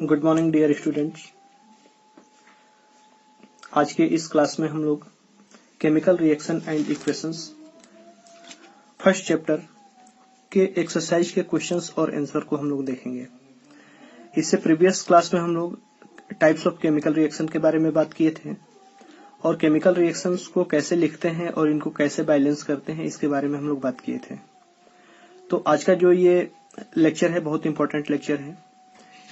Good morning dear students. आज के इस क्लास में हम लोग chemical reaction and equations first chapter के एक्सरसाइज के क्वेश्चंस और आंसर को हम लोग देखेंगे। इससे प्रीवियस क्लास में हम लोग टाइप्स ऑफ केमिकल रिएक्शन के बारे में बात किए थे और केमिकल रिएक्शंस को कैसे लिखते हैं और इनको कैसे बैलेंस करते हैं इसके बारे में हम लोग बात किए थे। तो आज का जो ये लेक्चर है बहुत इंपॉर्टेंट लेक्चर है,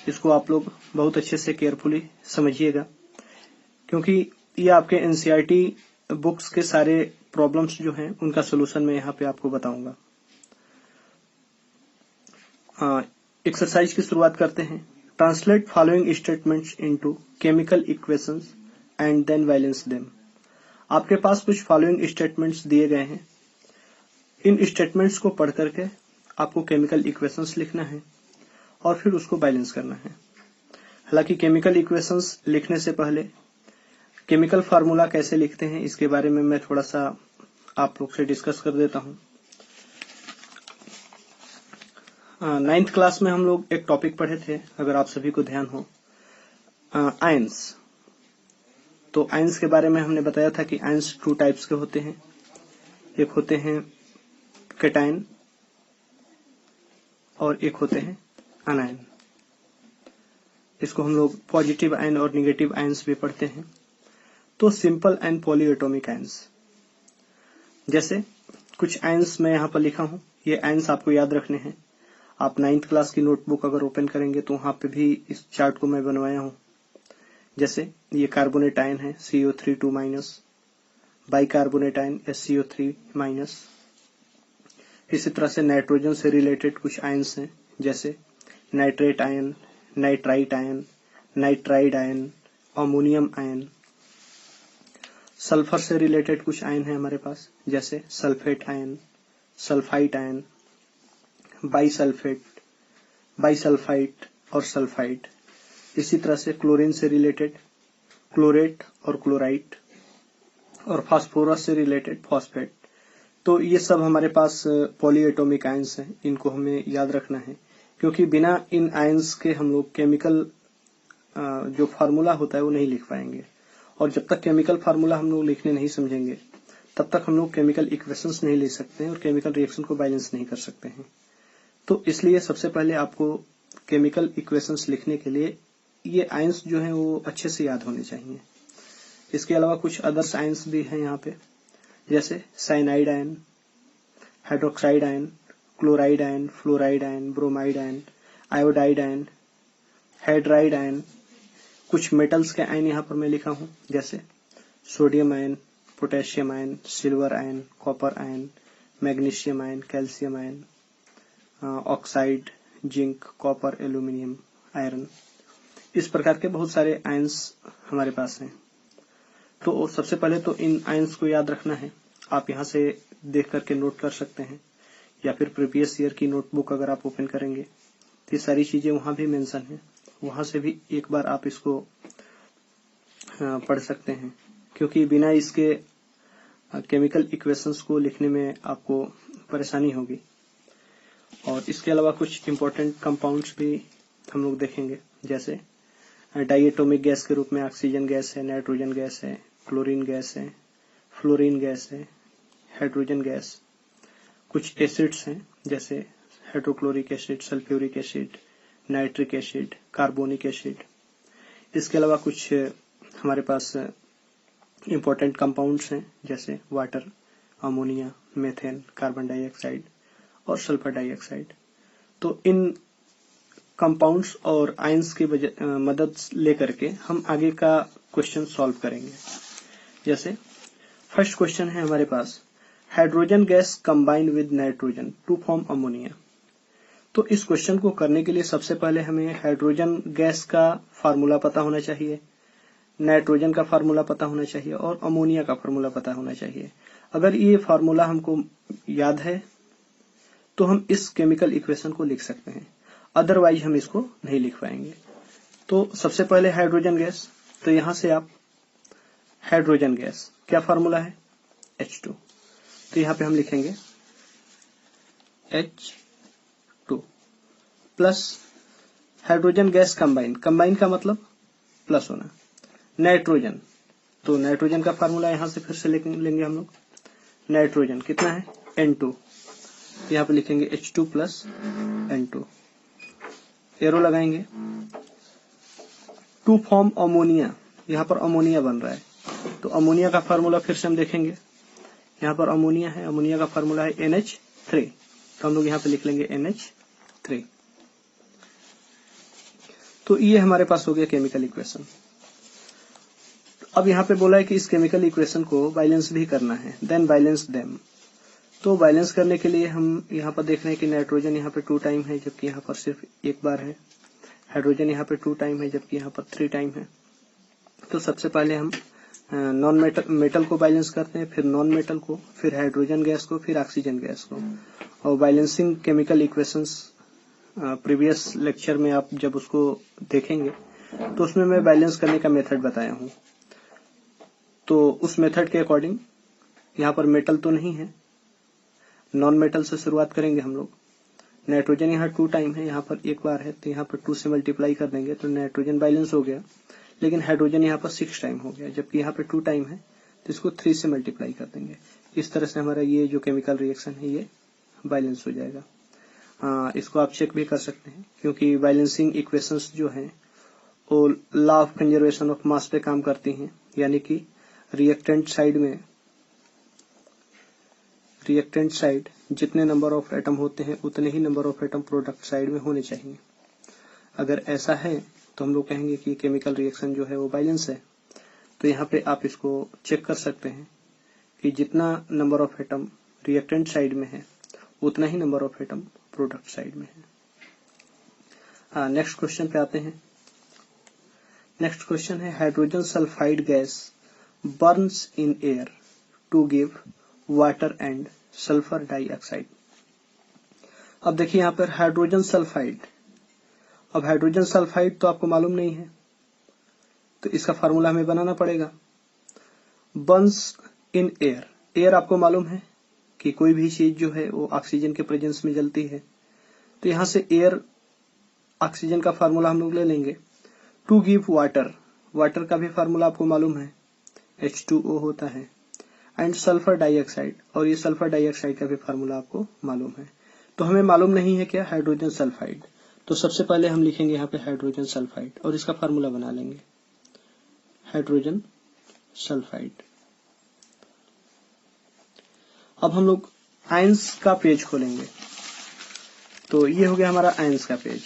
इसको आप लोग बहुत अच्छे से केयरफुली समझिएगा क्योंकि ये आपके एनसीईआरटी बुक्स के सारे प्रॉब्लम्स जो हैं उनका सोल्यूशन मैं यहाँ पे आपको बताऊंगा। एक्सरसाइज की शुरुआत करते हैं। Translate following statements into chemical equations and then balance them. आपके पास कुछ फॉलोइंग स्टेटमेंट्स दिए गए हैं। इन स्टेटमेंट्स को पढ़ करके आपको केमिकल इक्वेशंस लिखना है और फिर उसको बैलेंस करना है। हालांकि केमिकल इक्वेशंस लिखने से पहले केमिकल फार्मूला कैसे लिखते हैं इसके बारे में मैं थोड़ा सा आप लोग से डिस्कस कर देता हूं। 9th क्लास में हम लोग एक टॉपिक पढ़े थे, अगर आप सभी को ध्यान हो, आयंस। तो आयंस के बारे में हमने बताया था कि आयंस 2 टाइप्स के होते हैं। एक होते हैं कैटायन और एक होते हैं अनायन। इसको हम लोग पॉजिटिव आयन और निगेटिव आयंस भी पढ़ते हैं। तो सिंपल एंड पॉलीएटॉमिक आयंस, जैसे कुछ आयंस मैं यहाँ पर लिखा हूं, ये आयंस आपको याद रखने हैं। आप 9th क्लास की नोटबुक अगर ओपन करेंगे तो वहां पे भी इस चार्ट को मैं बनवाया हूं। जैसे ये कार्बोनेट आयन है CO3 -, बाइकार्बोनेट आयन SCO3-। इसी तरह से नाइट्रोजन से रिलेटेड कुछ आयंस हैं, जैसे nitrate ion, nitrite ion, nitride ion, ammonium ion. Sulphur से रिलेटेड कुछ आयन है हमारे पास, जैसे sulphate ion, sulphite ion, bisulphate, bisulphite और सल्फाइड। इसी तरह से क्लोरीन से रिलेटेड क्लोरेट और क्लोराइट, और फास्फोरस से रिलेटेड फॉस्फेट। तो ये सब हमारे पास पॉलीएटॉमिक आयंस हैं, इनको हमें याद रखना है क्योंकि बिना इन आयंस के हम लोग केमिकल जो फार्मूला होता है वो नहीं लिख पाएंगे। और जब तक केमिकल फार्मूला हम लोग लिखने नहीं समझेंगे तब तक हम लोग केमिकल इक्वेशंस नहीं लिख सकते हैं और केमिकल रिएक्शन को बैलेंस नहीं कर सकते हैं। तो इसलिए सबसे पहले आपको केमिकल इक्वेशंस लिखने के लिए ये आयंस जो हैं वो अच्छे से याद होने चाहिए। इसके अलावा कुछ अदर्स आयंस भी हैं यहाँ पे, जैसे cyanide ion, hydroxide ion, chloride ion, fluoride ion, bromide ion, iodide ion, hydride ion. कुछ मेटल्स के आयन यहाँ पर मैं लिखा हूँ, जैसे sodium ion, potassium ion, silver ion, copper ion, magnesium ion, calcium ion, oxide, zinc, copper, aluminium, iron. इस प्रकार के बहुत सारे आयंस हमारे पास हैं। तो सबसे पहले तो इन आयंस को याद रखना है। आप यहाँ से देख करके नोट कर सकते हैं या फिर प्रीवियस ईयर की नोटबुक अगर आप ओपन करेंगे तो ये सारी चीजें वहां भी मेंशन है, वहां से भी एक बार आप इसको पढ़ सकते हैं क्योंकि बिना इसके केमिकल इक्वेशंस को लिखने में आपको परेशानी होगी। और इसके अलावा कुछ इंपॉर्टेंट कंपाउंड्स भी हम लोग देखेंगे, जैसे डाइएटोमिक गैस के रूप में ऑक्सीजन गैस है, नाइट्रोजन गैस है, क्लोरीन गैस है, फ्लोरीन गैस है, हाइड्रोजन गैस। कुछ एसिड्स हैं, जैसे hydrochloric acid, sulphuric acid, nitric acid, carbonic acid. इसके अलावा कुछ हमारे पास इंपॉर्टेंट कंपाउंड्स हैं, जैसे water, ammonia, methane, carbon dioxide और सल्फर डाइऑक्साइड। तो इन कंपाउंड्स और आयंस की मदद लेकर के हम आगे का क्वेश्चन सॉल्व करेंगे। जैसे फर्स्ट क्वेश्चन है हमारे पास, hydrogen gas combine with nitrogen to form ammonia. तो इस क्वेश्चन को करने के लिए सबसे पहले हमें हाइड्रोजन गैस का फार्मूला पता होना चाहिए, नाइट्रोजन का फार्मूला पता होना चाहिए और अमोनिया का फार्मूला पता होना चाहिए। अगर ये फार्मूला हमको याद है तो हम इस केमिकल इक्वेशन को लिख सकते हैं, अदरवाइज हम इसको नहीं लिख पाएंगे। तो सबसे पहले हाइड्रोजन गैस, तो यहां से आप हाइड्रोजन गैस क्या फार्मूला है, H2। तो यहां पे हम लिखेंगे H2 plus hydrogen gas combine, combine का मतलब प्लस होना। नाइट्रोजन, तो नाइट्रोजन का फार्मूला यहां से फिर से लेंगे हम लोग। नाइट्रोजन कितना है N2, यहाँ पे लिखेंगे H2 प्लस N2, एरो लगाएंगे। टू फॉर्म अमोनिया, यहाँ पर अमोनिया बन रहा है, तो अमोनिया का फार्मूला फिर से हम देखेंगे। यहाँ पर अमोनिया है, अमोनिया का फार्मूला है NH3, तो हम लोग यहाँ पे लिख लेंगे NH3। तो ये हमारे पास हो गया केमिकल इक्वेशन। अब यहाँ पे बोला है कि इस केमिकल इक्वेशन को बैलेंस भी करना है, देन बैलेंस देम। तो बैलेंस करने के लिए हम यहाँ पर देख रहे हैं कि नाइट्रोजन यहाँ पे 2 टाइम है जबकि यहाँ पर सिर्फ एक बार है, हाइड्रोजन यहाँ पे 2 टाइम है जबकि यहाँ पर 3 टाइम है। तो सबसे पहले हम नॉन मेटल को बैलेंस करते हैं, फिर नॉन मेटल को, फिर हाइड्रोजन गैस को, फिर ऑक्सीजन गैस को। और balancing chemical equations previous lecture में आप जब उसको देखेंगे तो उसमें मैं बैलेंस करने का मेथड बताया हूँ। तो उस मेथड के अकॉर्डिंग यहाँ पर मेटल तो नहीं है, नॉन मेटल से शुरुआत करेंगे हम लोग। नाइट्रोजन यहाँ 2 टाइम है, यहाँ पर एक बार है, तो यहाँ पर 2 से मल्टीप्लाई कर देंगे तो नाइट्रोजन बैलेंस हो गया। लेकिन हाइड्रोजन यहाँ पर 6 टाइम हो गया जबकि यहाँ पे 2 टाइम है, तो इसको 3 से मल्टीप्लाई कर देंगे। इस तरह से हमारा ये जो केमिकल रिएक्शन है ये बैलेंस हो जाएगा। इसको आप चेक भी कर सकते हैं क्योंकि बैलेंसिंग इक्वेशंस जो हैं वो law of conservation of mass पे काम करती हैं, यानी कि रिएक्टेंट साइड जितने नंबर ऑफ एटम होते हैं उतने ही number of atom product side में होने चाहिए। अगर ऐसा है तो हम लोग कहेंगे कि केमिकल रिएक्शन जो है वो बैलेंस है। तो यहाँ पे आप इसको चेक कर सकते हैं कि जितना number of atom reactant side में है उतना ही number of atom product side में है। नेक्स्ट क्वेश्चन पे आते हैं। नेक्स्ट क्वेश्चन है hydrogen sulphide gas burns in air to give water and sulphur dioxide. अब देखिए यहाँ पर हाइड्रोजन सल्फाइड, अब हाइड्रोजन सल्फाइड तो आपको मालूम नहीं है तो इसका फार्मूला हमें बनाना पड़ेगा। बर्न्स इन एयर, एयर आपको मालूम है कि कोई भी चीज जो है वो ऑक्सीजन के प्रेजेंस में जलती है, तो यहां से एयर ऑक्सीजन का फार्मूला हम लोग ले लेंगे। टू गिव वाटर, वाटर का भी फार्मूला आपको मालूम है H2O होता है, एंड सल्फर डाइऑक्साइड, और ये सल्फर डाइऑक्साइड का भी फार्मूला आपको मालूम है। तो हमें मालूम नहीं है क्या, हाइड्रोजन सल्फाइड। तो सबसे पहले हम लिखेंगे यहाँ पे हाइड्रोजन सल्फाइड और इसका फार्मूला बना लेंगे हाइड्रोजन सल्फाइड। अब हम लोग आयंस का पेज खोलेंगे, तो ये हो गया हमारा आयंस का पेज।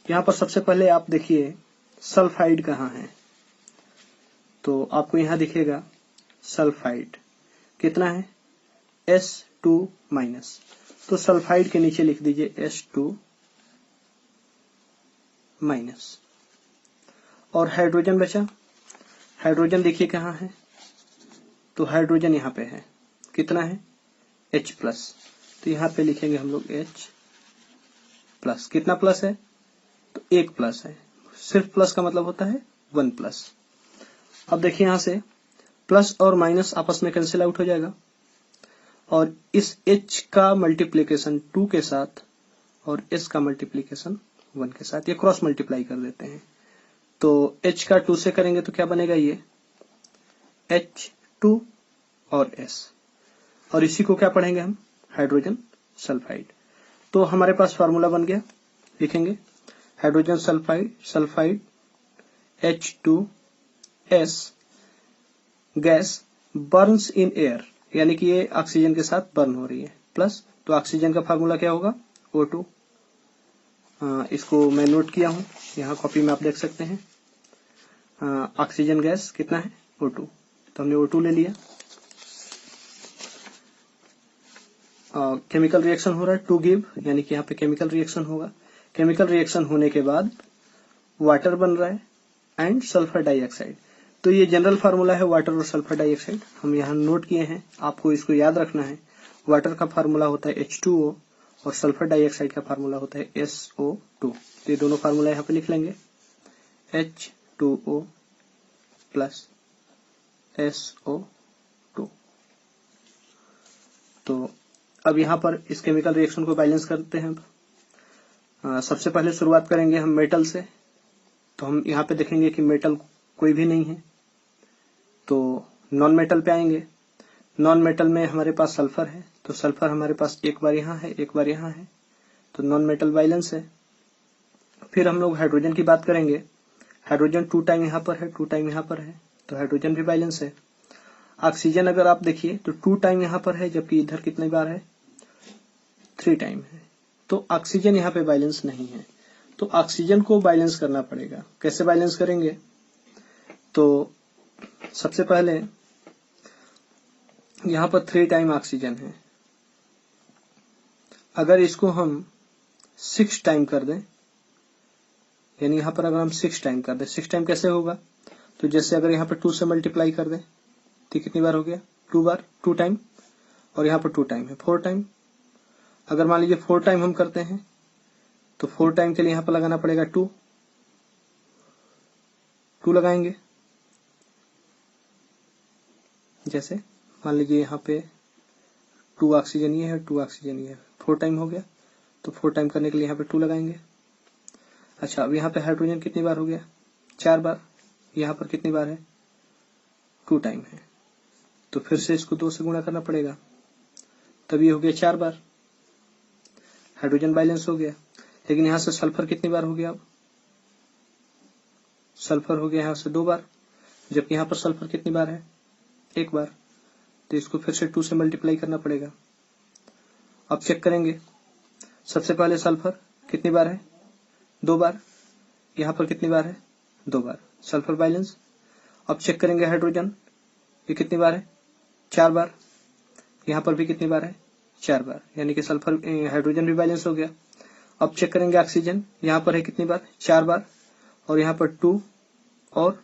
यहाँ पर सबसे पहले आप देखिए सल्फाइड कहाँ है, तो आपको यहाँ दिखेगा सल्फाइड कितना है S2 माइनस, तो सल्फाइड के नीचे लिख दीजिए S2 माइनस। और हाइड्रोजन बचा, हाइड्रोजन देखिए कहाँ है, तो हाइड्रोजन यहाँ पे है, कितना है H प्लस, तो यहाँ पे लिखेंगे हम लोग H प्लस। कितना प्लस है, तो 1 प्लस है, सिर्फ प्लस का मतलब होता है 1 प्लस। अब देखिए यहाँ से प्लस और माइनस आपस में कैंसिल आउट हो जाएगा, और इस H का मल्टीप्लीकेशन 2 के साथ और S का मल्टीप्लीकेशन 1 के साथ ये क्रॉस मल्टीप्लाई कर देते हैं। तो H का 2 से करेंगे तो क्या बनेगा, ये H2 और S, और इसी को क्या पढ़ेंगे हम, हाइड्रोजन सल्फाइड। तो हमारे पास फार्मूला बन गया, लिखेंगे hydrogen sulphide H2S gas burns in air, यानी कि ये ऑक्सीजन के साथ बर्न हो रही है, प्लस, तो ऑक्सीजन का फार्मूला क्या होगा O2। इसको मैं नोट किया हूं, यहाँ कॉपी में आप देख सकते हैं। ऑक्सीजन गैस कितना है O2, तो हमने O2 ले लिया। केमिकल रिएक्शन हो रहा है टू गिव, यानी कि यहाँ पे केमिकल रिएक्शन होगा। केमिकल रिएक्शन होने के बाद वाटर बन रहा है एंड सल्फर डाइऑक्साइड। तो ये जनरल फार्मूला है वाटर और सल्फर डाइऑक्साइड, हम यहाँ नोट किए हैं, आपको इसको याद रखना है। वाटर का फार्मूला होता है H2O और सल्फर डाइऑक्साइड का फार्मूला होता है SO2। तो ये दोनों फार्मूला यहाँ पे लिख लेंगे H2O प्लस SO2। तो अब यहाँ पर इस केमिकल रिएक्शन को बैलेंस करते हैं। सबसे पहले शुरुआत करेंगे हम मेटल से। तो हम यहाँ पे देखेंगे कि मेटल कोई भी नहीं है, तो नॉन मेटल पे आएंगे। नॉन मेटल में हमारे पास सल्फर है, तो सल्फर हमारे पास एक बार यहाँ है, एक बार यहाँ है, तो नॉन मेटल बैलेंस है। फिर हम लोग हाइड्रोजन की बात करेंगे। हाइड्रोजन 2 टाइम यहाँ पर है, 2 टाइम यहाँ पर है, तो हाइड्रोजन भी बैलेंस है। ऑक्सीजन अगर आप देखिए तो 2 टाइम यहाँ पर है, जबकि इधर कितनी बार है, 3 टाइम है, तो ऑक्सीजन यहाँ पे बैलेंस नहीं है। तो ऑक्सीजन को बैलेंस करना पड़ेगा। कैसे बैलेंस करेंगे? तो सबसे पहले यहाँ पर 3 टाइम ऑक्सीजन है, अगर इसको हम 6 टाइम कर दें, यानी यहाँ पर अगर हम 6 टाइम कर दें, 6 टाइम कैसे होगा? तो जैसे अगर यहाँ पर 2 से मल्टीप्लाई कर दें तो कितनी बार हो गया, 2 बार, 2 टाइम, और यहाँ पर 2 टाइम है, 4 टाइम। अगर मान लीजिए 4 टाइम हम करते हैं तो 4 टाइम के लिए यहाँ पर लगाना पड़ेगा 2 लगाएंगे। जैसे मान लीजिए यहाँ पे 2 ऑक्सीजन ये है, 2 ऑक्सीजन ये है, 4 टाइम हो गया, तो 4 टाइम करने के लिए यहाँ पे 2 लगाएंगे। अच्छा, अब यहाँ पे हाइड्रोजन कितनी बार हो गया, 4 बार। यहाँ पर कितनी बार है, 2 टाइम है, तो फिर से इसको 2 से गुणा करना पड़ेगा, तभी हो गया 4 बार। हाइड्रोजन बैलेंस हो गया। लेकिन यहाँ से सल्फर कितनी बार हो गया, अब सल्फर हो गया यहाँ से 2 बार, जबकि यहाँ पर सल्फर कितनी बार है, 1 बार, तो इसको फिर से 2 से मल्टीप्लाई करना पड़ेगा। अब चेक करेंगे, सबसे पहले सल्फर कितनी बार है, 2 बार, यहाँ पर कितनी बार है, 2 बार, सल्फर बैलेंस। अब चेक करेंगे हाइड्रोजन, ये कितनी बार है, 4 बार, यहाँ पर भी कितनी बार है, 4 बार, यानी कि सल्फर हाइड्रोजन भी बैलेंस हो गया। अब चेक करेंगे ऑक्सीजन, यहाँ पर है कितनी बार, 4 बार, और यहाँ पर 2 और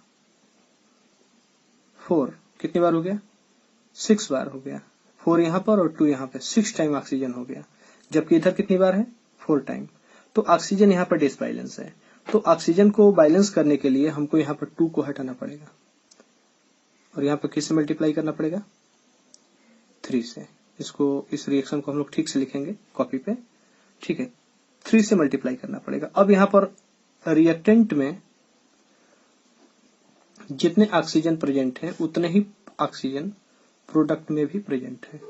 4, कितनी बार हो गया, 6 बार हो गया। 4 यहाँ पर और 2 यहाँ पे, 6 टाइम ऑक्सीजन हो गया, जबकि इधर कितनी बार है, 4 टाइम। तो ऑक्सीजन यहाँ पर डिसबैलेंस है। तो ऑक्सीजन को बैलेंस करने के लिए हमको यहाँ पर 2 को हटाना पड़ेगा, और यहाँ पर किससे मल्टीप्लाई करना पड़ेगा, 3 से। इसको, इस रिएक्शन को हम लोग ठीक से लिखेंगे कॉपी पे, ठीक है, 3 से मल्टीप्लाई करना पड़ेगा। अब यहाँ पर रिएक्टेंट में जितने ऑक्सीजन प्रेजेंट हैं उतने ही ऑक्सीजन प्रोडक्ट में भी प्रेजेंट है,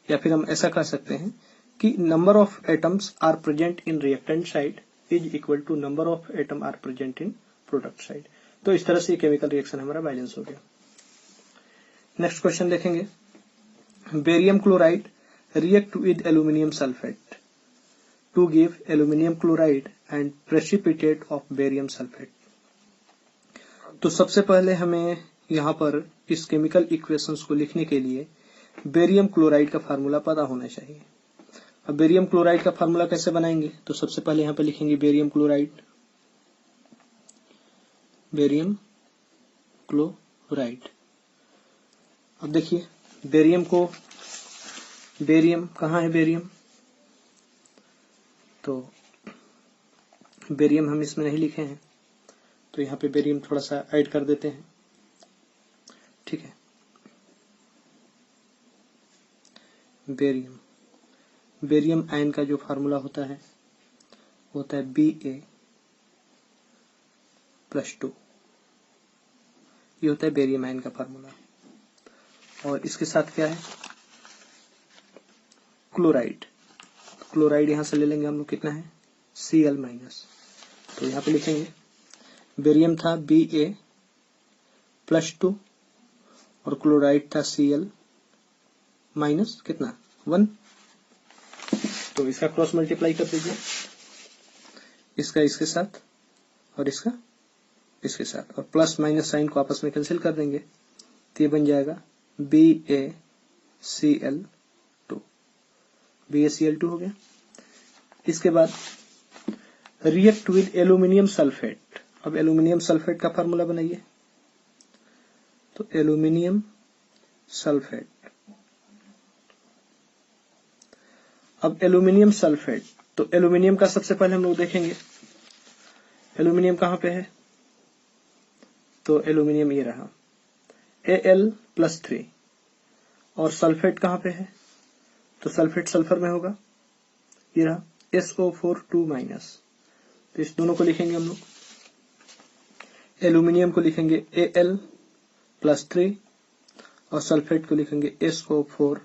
या फिर हम ऐसा कह सकते हैं कि number of atoms are present in reactant side is equal to number of atom are present in product side. तो इस तरह से केमिकल रिएक्शन हमारा बैलेंस हो गया। नेक्स्ट क्वेश्चन देखेंगे, barium chloride react with aluminium sulfate to give aluminium chloride and precipitate of barium sulfate। तो सबसे पहले हमें यहाँ पर इस केमिकल इक्वेशंस को लिखने के लिए बेरियम क्लोराइड का फार्मूला पता होना चाहिए। अब बेरियम क्लोराइड का फार्मूला कैसे बनाएंगे? तो सबसे पहले यहाँ पे लिखेंगे बेरियम क्लोराइड, बेरियम क्लोराइड। अब देखिए बेरियम को, बेरियम कहाँ है, बेरियम, तो बेरियम हम इसमें नहीं लिखे हैं, तो यहाँ पे बेरियम थोड़ा सा ऐड कर देते हैं, ठीक है। बेरियम, बेरियम आयन का जो फार्मूला होता है वो होता है Ba+2, ये होता है बेरियम आयन का फार्मूला। और इसके साथ क्या है, क्लोराइड। क्लोराइड यहां से ले लेंगे हम लोग, कितना है, Cl-। तो यहाँ पे लिखेंगे बेरियम था Ba+2 और क्लोराइड था Cl- कितना, 1। तो इसका क्रॉस मल्टीप्लाई कर दीजिए, इसका इसके साथ और इसका इसके साथ, और प्लस माइनस साइन को आपस में कैंसिल कर देंगे, तो ये बन जाएगा BaCl2, BaCl2 हो गया। इसके बाद रिएक्ट विद एल्यूमिनियम सल्फेट। अब एल्यूमिनियम सल्फेट का फार्मूला बनाइए, तो एल्यूमिनियम सल्फेट। अब एल्यूमिनियम सल्फेट, तो एल्यूमिनियम का सबसे पहले हम लोग देखेंगे एल्यूमिनियम कहां पे है, तो एल्यूमिनियम ये रहा Al+3, और सल्फेट कहां पे है, तो सल्फेट सल्फर में होगा, ये रहा SO4 2 माइनस, तो इस दोनों को लिखेंगे हम लोग। एल्यूमिनियम को लिखेंगे Al+3 और सल्फेट को लिखेंगे SO4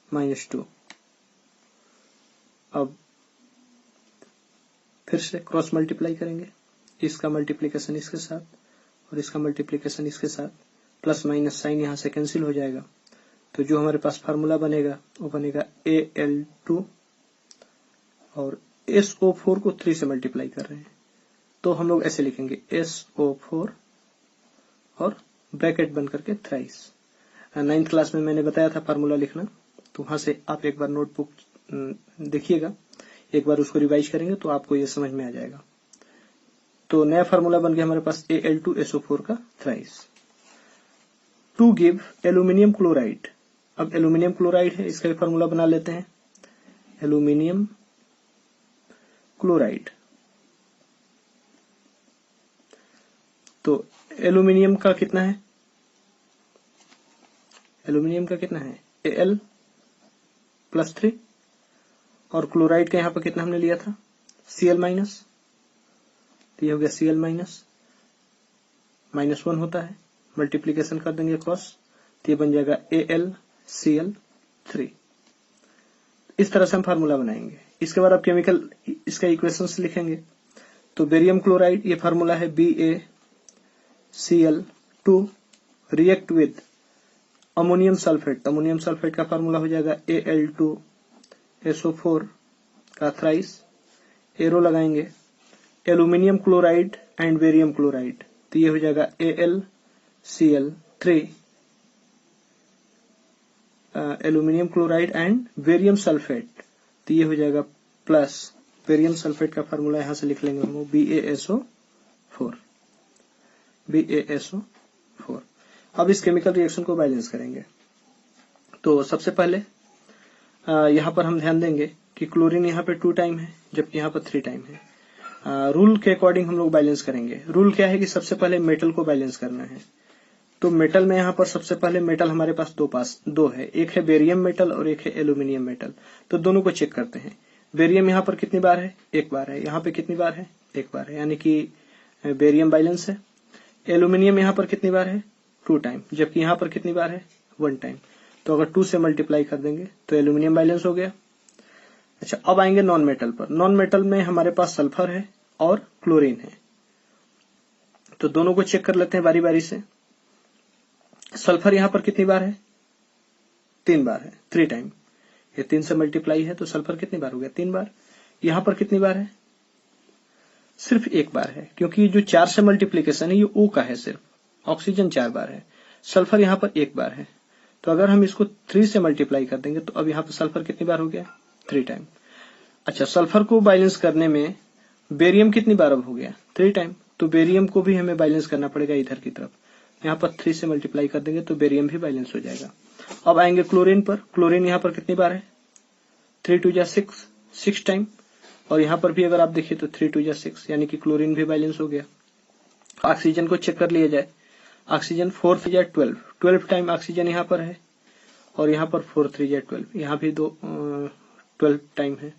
-2। अब फिर से क्रॉस मल्टीप्लाई करेंगे, इसका मल्टीप्लिकेशन इसके साथ और इसका मल्टीप्लिकेशन इसके साथ, प्लस माइनस साइन यहाँ से कैंसिल हो जाएगा, तो जो हमारे पास फार्मूला बनेगा वो बनेगा Al2 और SO4 को 3 से मल्टीप्लाई कर रहे हैं तो हम लोग ऐसे लिखेंगे SO4 और ब्रैकेट बन करके थ्राइस। 9th क्लास में मैंने बताया था फार्मूला लिखना, तो वहां से आप एक बार नोटबुक देखिएगा, एक बार उसको रिवाइज करेंगे तो आपको ये समझ में आ जाएगा। तो नया फार्मूला बन गया हमारे पास Al2SO4 का thrice. To give aluminium chloride, अब एल्यूमिनियम क्लोराइड है, इसका भी फार्मूला बना लेते हैं। एल्यूमिनियम क्लोराइड, तो एल्यूमिनियम का कितना है, एल्यूमिनियम का कितना है Al+3 और क्लोराइड का यहाँ पर कितना हमने लिया था Cl-, तो ये हो गया Cl-, -1 होता है, मल्टीप्लीकेशन कर देंगे क्रॉस, तो ये बन जाएगा AlCl3। इस तरह से हम फार्मूला बनाएंगे। इसके बाद आप केमिकल इसका इक्वेशंस लिखेंगे, तो बेरियम क्लोराइड ये फार्मूला है BaCl2 react with ammonium sulphate, ammonium sulphate का फार्मूला हो जाएगा Al2SO4 का थ्राइस, एरो लगाएंगे, aluminium chloride and barium chloride, तो ये हो जाएगा AlCl3, aluminium chloride and barium sulphate, तो ये हो जाएगा प्लस बेरियम सल्फेट का फार्मूला यहां से लिख लेंगे हम BaSO4, BaSO4। अब इस केमिकल रिएक्शन को बैलेंस करेंगे, तो सबसे पहले यहाँ पर हम ध्यान देंगे कि क्लोरीन यहाँ पे 2 टाइम है जबकि यहाँ पर 3 टाइम है। रूल के अकॉर्डिंग हम लोग बैलेंस करेंगे। रूल क्या है कि सबसे पहले मेटल को बैलेंस करना है, तो मेटल में यहाँ पर सबसे पहले मेटल हमारे पास दो है, एक है बेरियम मेटल और एक है एल्यूमिनियम मेटल, तो दोनों को चेक करते हैं। बेरियम यहाँ पर कितनी बार है, 1 बार है, यहाँ पे कितनी बार है, 1 बार है, यानी कि बेरियम बैलेंस है। एल्यूमिनियम यहाँ पर कितनी बार है, 2 टाइम, जबकि यहाँ पर कितनी बार है, 1 टाइम, तो अगर 2 से मल्टीप्लाई कर देंगे तो एल्यूमिनियम बैलेंस हो गया। अच्छा, अब आएंगे नॉन मेटल पर। नॉन मेटल में हमारे पास सल्फर है और क्लोरीन है, तो दोनों को चेक कर लेते हैं बारी बारी से। सल्फर यहाँ पर कितनी बार है, 3 बार है, 3 टाइम, ये 3 से मल्टीप्लाई है तो सल्फर कितनी बार हो गया, 3 बार। यहाँ पर कितनी बार है, सिर्फ 1 बार है, क्योंकि जो 4 से मल्टीप्लीकेशन है ये O का है सिर्फ, ऑक्सीजन 4 बार है, सल्फर यहाँ पर 1 बार है, तो अगर हम इसको 3 से मल्टीप्लाई कर देंगे तो अब यहाँ पर सल्फर कितनी बार हो गया, 3 टाइम। अच्छा, सल्फर को बैलेंस करने में बेरियम कितनी बार अब हो गया, 3 टाइम, तो बेरियम को भी हमें बैलेंस करना पड़ेगा इधर की तरफ, यहाँ पर 3 से मल्टीप्लाई कर देंगे तो बेरियम भी बैलेंस हो जाएगा। अब आएंगे क्लोरीन पर। क्लोरीन यहाँ पर कितनी बार है, 3 2 जा 6 टाइम, और यहाँ पर भी अगर आप देखिए तो 3 2 जा 6, यानी कि क्लोरीन भी बैलेंस हो गया। ऑक्सीजन को चेक कर लिया जाए, ऑक्सीजन 4 3 जा 12 टाइम ऑक्सीजन यहाँ पर है, और यहाँ पर 4 3 जा 12, यहाँ भी 12 टाइम है,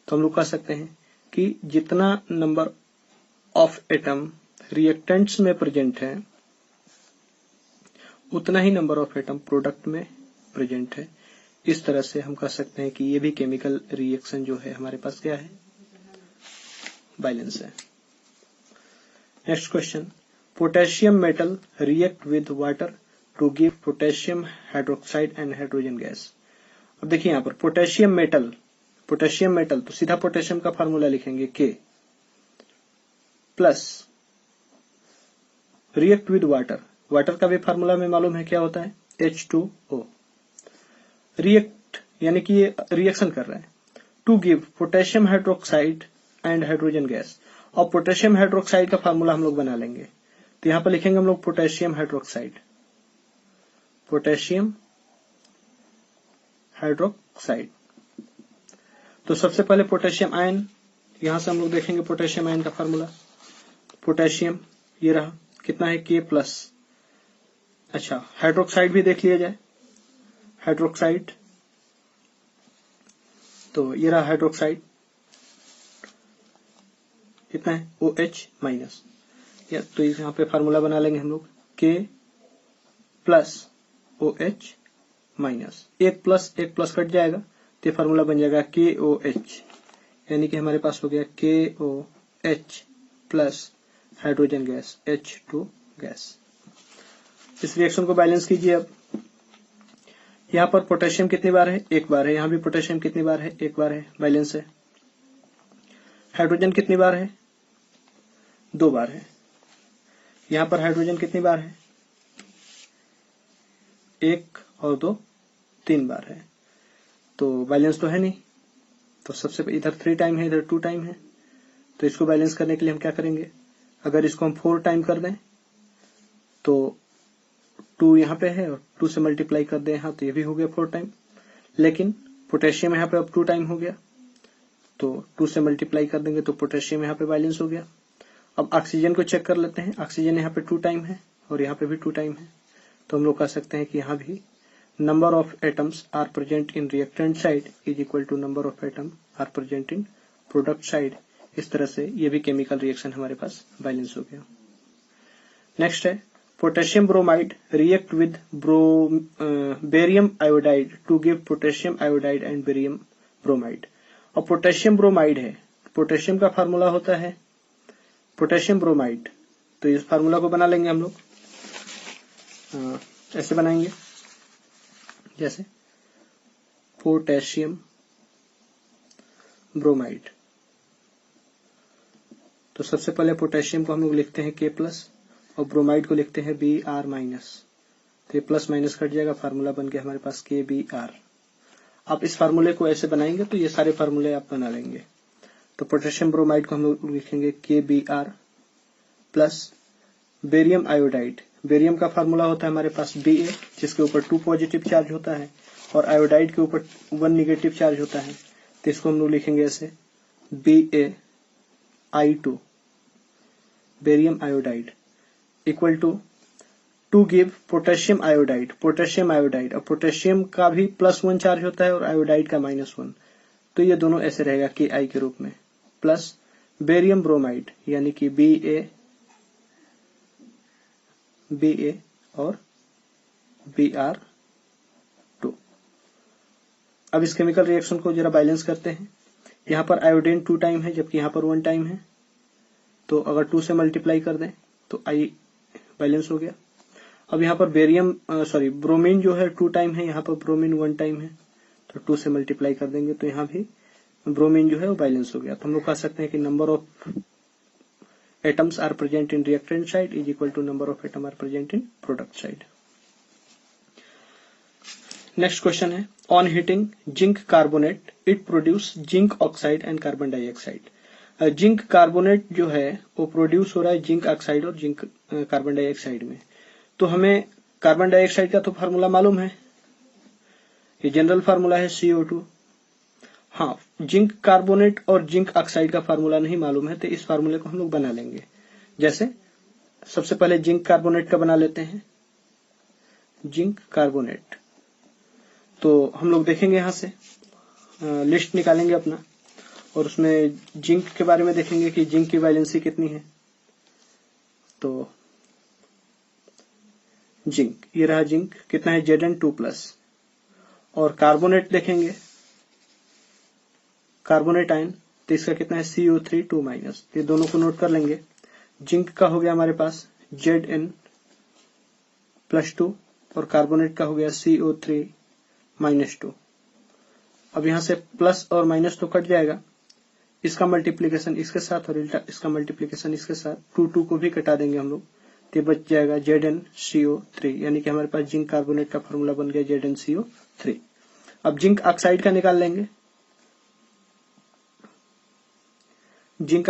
तो हम लोग कह सकते हैं कि जितना नंबर ऑफ एटम रिएक्टेंट्स में प्रेजेंट है उतना ही नंबर ऑफ एटम प्रोडक्ट में प्रेजेंट है। इस तरह से हम कह सकते हैं कि ये भी केमिकल रिएक्शन जो है हमारे पास क्या है, बैलेंस है। Next question, potassium metal react with water to give potassium hydroxide and hydrogen gas. अब देखिए यहाँ पर पोटेशियम मेटल तो सीधा पोटेशियम का फार्मूला लिखेंगे K plus react with water का भी फार्मूला में मालूम है क्या होता है, H2O। रिएक्ट यानी कि ये रिएक्शन कर रहा है, to give potassium hydroxide and hydrogen gas, और पोटेशियम हाइड्रोक्साइड का फार्मूला हम लोग बना लेंगे, तो यहां पर लिखेंगे हम लोग पोटेशियम हाइड्रोक्साइड। तो सबसे पहले पोटेशियम आयन, यहां से हम लोग देखेंगे पोटेशियम आयन का फार्मूला, पोटेशियम ये रहा, कितना है K प्लस। अच्छा, हाइड्रोक्साइड भी देख लिया जाए, हाइड्रोक्साइड, तो ये रहा हाइड्रोक्साइड, कितना है OH माइनस, या तो यहाँ पे फार्मूला बना लेंगे हम लोग K प्लस OH माइनस, एक प्लस कट जाएगा तो फार्मूला बन जाएगा KOH, यानी कि हमारे पास हो गया KOH plus hydrogen gas H2 gas. इस रिएक्शन को बैलेंस कीजिए। अब यहाँ पर पोटेशियम कितनी बार है, एक बार है, यहाँ भी पोटेशियम कितनी बार है, एक बार है, बैलेंस है। हाइड्रोजन कितनी बार है, दो बार है। यहाँ पर हाइड्रोजन कितनी बार है, एक और दो, तीन बार है, तो बैलेंस तो है नहीं। तो सबसे इधर 3 टाइम है, इधर 2 टाइम है, तो इसको बैलेंस करने के लिए हम क्या करेंगे, अगर इसको हम 4 टाइम कर दें तो 2 यहाँ पे है और 2 से मल्टीप्लाई कर दें यहाँ, तो ये भी हो गया 4 टाइम। लेकिन पोटेशियम यहाँ पे अब 2 टाइम हो गया, तो 2 से मल्टीप्लाई कर देंगे तो पोटेशियम यहाँ पे बैलेंस हो गया। अब ऑक्सीजन को चेक कर लेते हैं। ऑक्सीजन यहाँ पे 2 टाइम है और यहाँ पे भी 2 टाइम है, तो हम लोग कह सकते हैं कि यहाँ भी number of atoms are present in reactant side is equal to number of atom are present in product side. इस तरह से ये भी केमिकल रिएक्शन हमारे पास बैलेंस हो गया। नेक्स्ट है potassium bromide react with barium iodide to give potassium iodide and barium bromide. और पोटेशियम ब्रोमाइड है, पोटेशियम का फार्मूला होता है पोटेशियम ब्रोमाइड, तो इस फार्मूला को बना लेंगे हम लोग। ऐसे बनाएंगे जैसे पोटेशियम ब्रोमाइड। तो सबसे पहले पोटेशियम को हम लोग लिखते हैं K प्लस और ब्रोमाइड को लिखते हैं Br माइनस, तो ये प्लस माइनस कट जाएगा, फार्मूला बन गया हमारे पास KBr। आप इस फार्मूले को ऐसे बनाएंगे तो ये सारे फार्मूले आप बना लेंगे। तो पोटेशियम ब्रोमाइड को हम लोग लिखेंगे KBr plus barium iodide. Barium का फार्मूला होता है हमारे पास Ba, जिसके ऊपर 2 पॉजिटिव चार्ज होता है और आयोडाइड के ऊपर 1 निगेटिव चार्ज होता है, तो इसको हम लोग लिखेंगे ऐसे BaI2 barium iodide equal to give potassium iodide. Potassium iodide, और पोटेशियम का भी +1 चार्ज होता है और आयोडाइड का -1, तो ये दोनों ऐसे रहेगा Ki के रूप में, प्लस बेरियम ब्रोमाइड यानी कि Ba और Br2। अब इस केमिकल रिएक्शन को जरा बैलेंस करते हैं। यहाँ पर आयोडीन 2 टाइम है जबकि यहाँ पर 1 टाइम है, तो अगर 2 से मल्टीप्लाई कर दें तो I बैलेंस हो गया। अब यहाँ पर ब्रोमीन जो है 2 टाइम है, यहाँ पर ब्रोमीन 1 टाइम है, तो 2 से मल्टीप्लाई कर देंगे तो यहाँ भी ब्रोमीन जो है वो बैलेंस हो गया। तो हम लोग कह सकते हैं कि number of atoms are present in reactant side is equal to number of atom are present in product side. Next question है on heating zinc carbonate it produce zinc oxide and carbon dioxide. Zinc carbonate जो है वो produce हो रहा है zinc oxide और zinc carbon dioxide में। तो हमें कार्बन डाइऑक्साइड का तो फार्मूला मालूम है, ये जनरल फार्मूला है CO2। हाँ, जिंक कार्बोनेट और जिंक ऑक्साइड का फार्मूला नहीं मालूम है, तो इस फार्मूले को हम लोग बना लेंगे। जैसे सबसे पहले जिंक कार्बोनेट का बना लेते हैं, जिंक कार्बोनेट। तो हम लोग देखेंगे यहां से लिस्ट निकालेंगे अपना और उसमें जिंक के बारे में देखेंगे कि जिंक की वैलेंसी कितनी है। तो जिंक, ये रहा जिंक, कितना है Zn2+। और कार्बोनेट देखेंगे, कार्बोनेट आयन, तो इसका कितना है CO3 2-। ये दोनों को नोट कर लेंगे। जिंक का हो गया हमारे पास Zn+2 और कार्बोनेट का हो गया CO3-2। अब यहां से प्लस और माइनस तो कट जाएगा, इसका मल्टीप्लीकेशन इसके साथ और इसका मल्टीप्लीकेशन इसके साथ, 2 को भी कटा देंगे हम लोग, तो बच जाएगा ZnCO3, यानी कि हमारे पास जिंक कार्बोनेट का फॉर्मूला बन गया ZnCO3। अब जिंक ऑक्साइड का निकाल लेंगे। जिंक